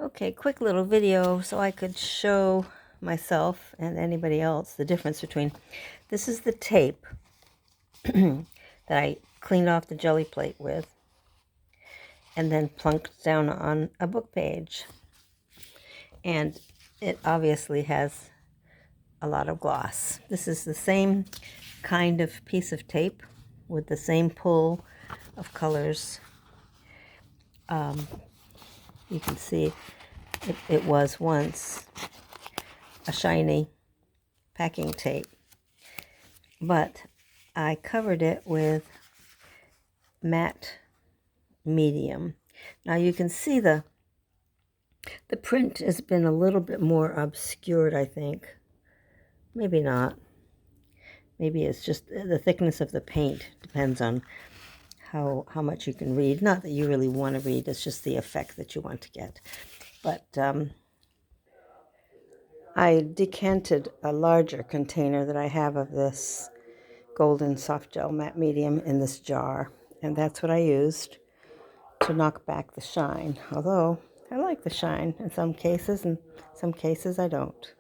Okay, quick little video so I could show myself and anybody else the difference between, this is the tape that I cleaned off the jelly plate with and then plunked down on a book page. And it obviously has a lot of gloss. This is the same kind of piece of tape with the same pull of colors. You can see it was once a shiny packing tape, but I covered it with matte medium. Now you can see the print has been a little bit more obscured, I think. Maybe not. Maybe it's just the thickness of the paint. Depends on how much you can read. Not that you really want to read, it's just the effect that you want to get. But I decanted a larger container that I have of this golden soft gel matte medium in this jar, and that's what I used to knock back the shine. Although I like the shine in some cases, and some cases I don't.